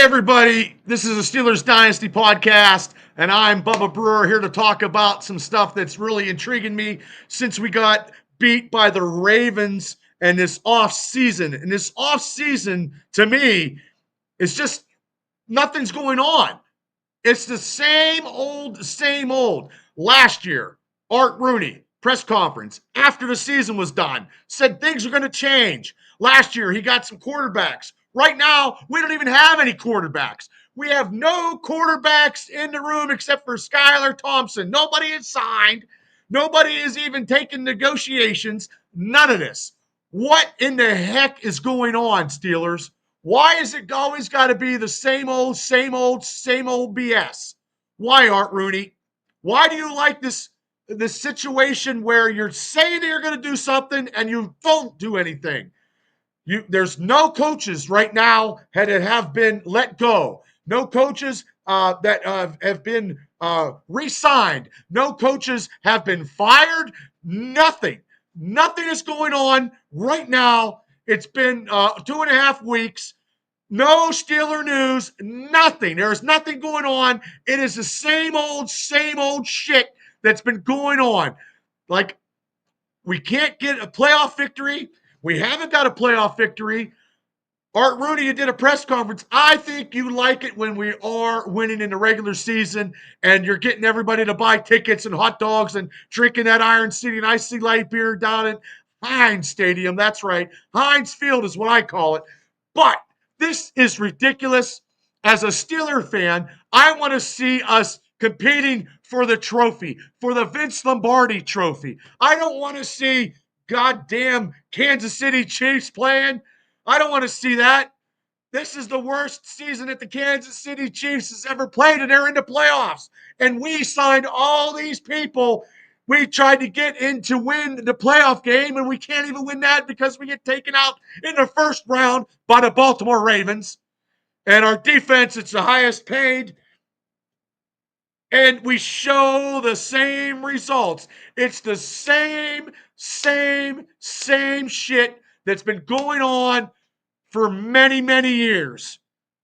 everybody, this is a Steelers Dynasty podcast, and I'm Bubba Brewer here to talk about some stuff that's really intriguing me since we got beat by the Ravens and this off season. And this off season, to me, is just nothing's going on. It's the same old, same old. Last year, Art Rooney, press conference, after the season was done, said things are going to change. Last year, he got some quarterbacks. Right now, we don't even have any quarterbacks. We have no quarterbacks in the room except for Skylar Thompson. Nobody is signed. Nobody is even taking negotiations. None of this. What in the heck is going on, Steelers? Why is it always got to be the same old, same old, same old BS? Why, Art Rooney? Why do you like this situation where you're saying that you're going to do something and you don't do anything? There's no coaches right now that have been let go. No coaches that have been re-signed. No coaches have been fired. Nothing. Nothing is going on right now. It's been 2.5 weeks. No Steeler news, nothing. There is nothing going on. It is the same old shit that's been going on. Like, we can't get a playoff victory. We haven't got a playoff victory. Art Rooney, you did a press conference. I think you like it when we are winning in the regular season and you're getting everybody to buy tickets and hot dogs and drinking that Iron City and Icy Light beer down at Heinz Stadium. That's right. Heinz Field is what I call it. But this is ridiculous. As a Steeler fan, I want to see us competing for the trophy, for the Vince Lombardi trophy. I don't want to see goddamn Kansas City Chiefs playing. I don't want to see that. This is the worst season that the Kansas City Chiefs has ever played, and they're in the playoffs. And we signed all these people. We tried to get in to win the playoff game, and we can't even win that because we get taken out in the first round by the Baltimore Ravens. And our defense, it's the highest paid. And we show the same results. It's the same shit that's been going on for many, many years.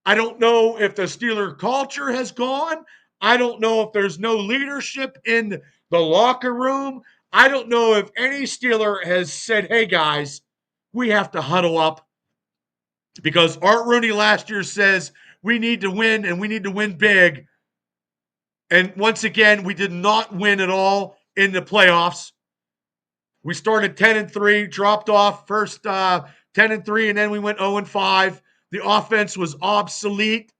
I don't know if the Steeler culture has gone. I don't know if there's no leadership in the locker room. I don't know if any Steeler has said, hey, guys, we have to huddle up. Because Art Rooney last year says we need to win and we need to win big. And once again, we did not win at all in the playoffs. We started 10-3, dropped off first 10-3, and then we went 0-5. The offense was obsolete.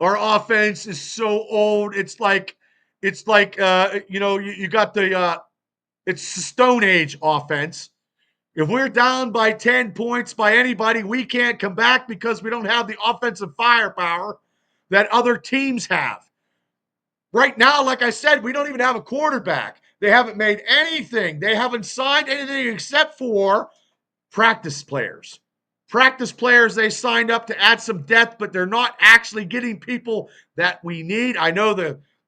Our offense is so old. It's like you got it's the Stone Age offense. If we're down by 10 points by anybody, we can't come back because we don't have the offensive firepower that other teams have. Right now, like I said, we don't even have a quarterback. They haven't made anything. They haven't signed anything except for practice players. Practice players they signed up to add some depth, but they're not actually getting people that we need. I know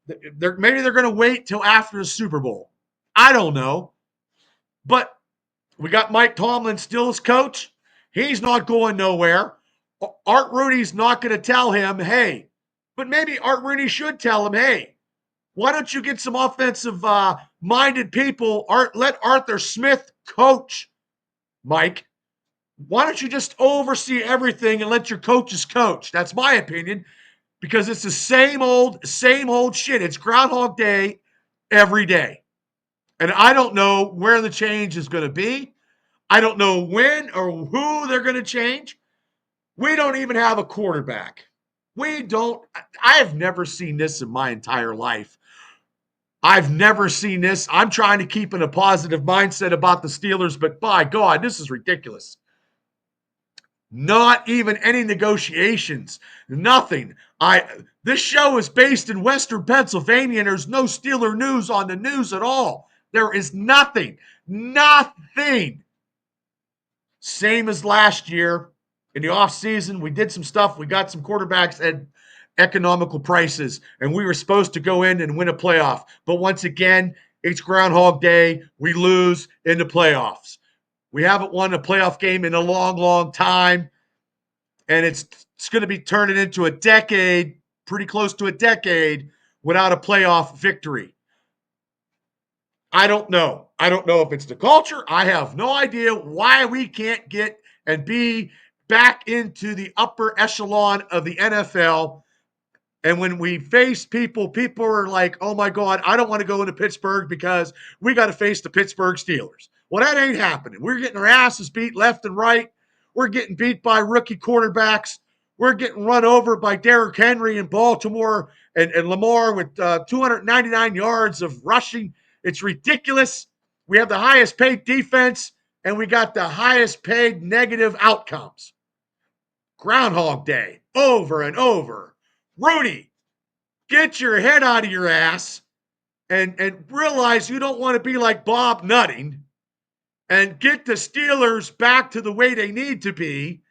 maybe they're going to wait till after the Super Bowl. I don't know. But we got Mike Tomlin still as coach. He's not going nowhere. Art Rooney's not going to tell him, hey, but maybe Art Rooney should tell him, hey, why don't you get some offensive-minded people? Let Arthur Smith coach, Mike. Why don't you just oversee everything and let your coaches coach? That's my opinion, because it's the same old shit. It's Groundhog Day every day. And I don't know where the change is going to be. I don't know when or who they're going to change. We don't even have a quarterback. I have never seen this in my entire life. I've never seen this. I'm trying to keep in a positive mindset about the Steelers, but by God, this is ridiculous. Not even any negotiations. Nothing. This show is based in Western Pennsylvania, and there's no Steeler news on the news at all. There is nothing. Nothing. Same as last year. In the offseason, we did some stuff. We got some quarterbacks at economical prices, and we were supposed to go in and win a playoff. But once again, it's Groundhog Day. We lose in the playoffs. We haven't won a playoff game in a long, long time, and it's it's going to be turning into a decade, pretty close to a decade, without a playoff victory. I don't know. I don't know if it's the culture. I have no idea why we can't get and be back into the upper echelon of the NFL. And when we face people, people are like, oh my God, I don't want to go into Pittsburgh because we got to face the Pittsburgh Steelers. Well, that ain't happening. We're getting our asses beat left and right. We're getting beat by rookie quarterbacks. We're getting run over by Derrick Henry in Baltimore and Lamar with 299 yards of rushing. It's ridiculous. We have the highest paid defense, and we got the highest paid negative outcomes. Groundhog Day, over and over. Rooney, get your head out of your ass and realize you don't want to be like Bob Nutting and get the Steelers back to the way they need to be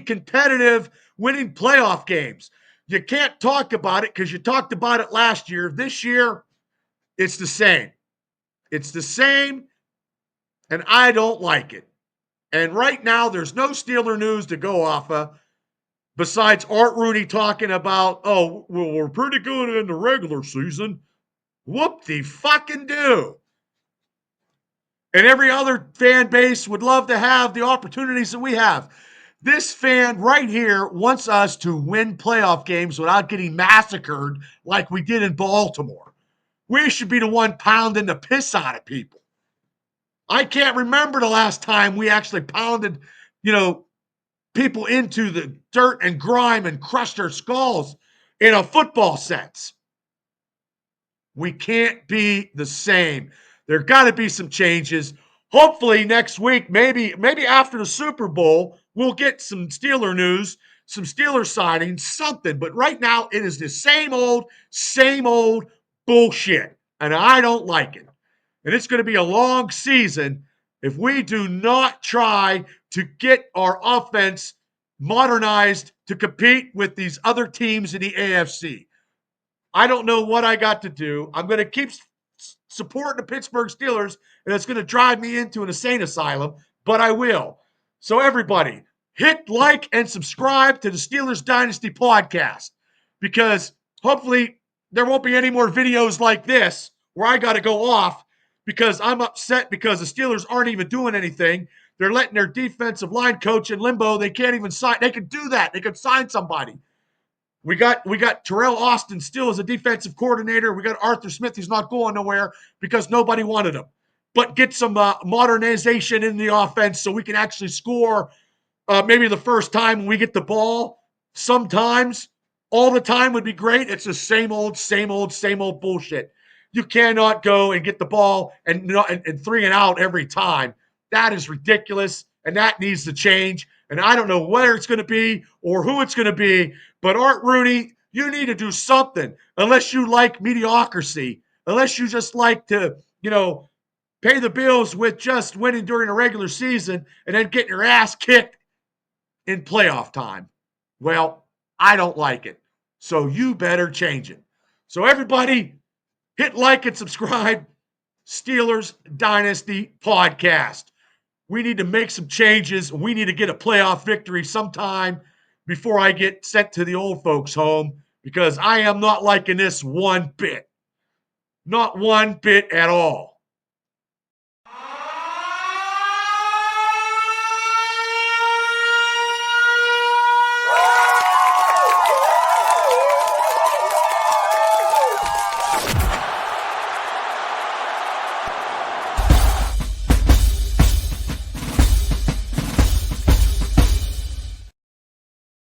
competitive, winning playoff games. You can't talk about it because you talked about it last year. This year, it's the same. It's the same, and I don't like it. And right now, there's no Steeler news to go off of besides Art Rooney talking about, oh, well, we're pretty good in the regular season. Whoop the fucking do. And every other fan base would love to have the opportunities that we have. This fan right here wants us to win playoff games without getting massacred like we did in Baltimore. We should be the one pounding the piss out of people. I can't remember the last time we actually pounded, people into the dirt and grime and crushed their skulls in a football sense. We can't be the same. There got to be some changes. Hopefully next week, maybe after the Super Bowl, we'll get some Steeler news, some Steeler sightings, something. But right now, it is the same old bullshit, and I don't like it. And it's going to be a long season if we do not try to get our offense modernized to compete with these other teams in the AFC. I don't know what I got to do. I'm going to keep supporting the Pittsburgh Steelers, and it's going to drive me into an insane asylum, but I will. So, everybody, hit like and subscribe to the Steelers Dynasty podcast because hopefully there won't be any more videos like this where I got to go off because I'm upset because the Steelers aren't even doing anything. They're letting their defensive line coach in limbo. They can't even sign. They could do that. They could sign somebody. We got Terrell Austin still as a defensive coordinator. We got Arthur Smith. He's not going nowhere because nobody wanted him. But get some modernization in the offense so we can actually score maybe the first time when we get the ball. Sometimes, all the time would be great. It's the same old bullshit. You cannot go and get the ball and 3 and out every time. That is ridiculous, and that needs to change. And I don't know where it's going to be or who it's going to be, but Art Rooney, you need to do something unless you like mediocrity, unless you just like to, pay the bills with just winning during a regular season and then getting your ass kicked in playoff time. Well, I don't like it. So you better change it. So everybody, hit like and subscribe. Steelers Dynasty Podcast. We need to make some changes. We need to get a playoff victory sometime before I get sent to the old folks' home because I am not liking this one bit. Not one bit at all.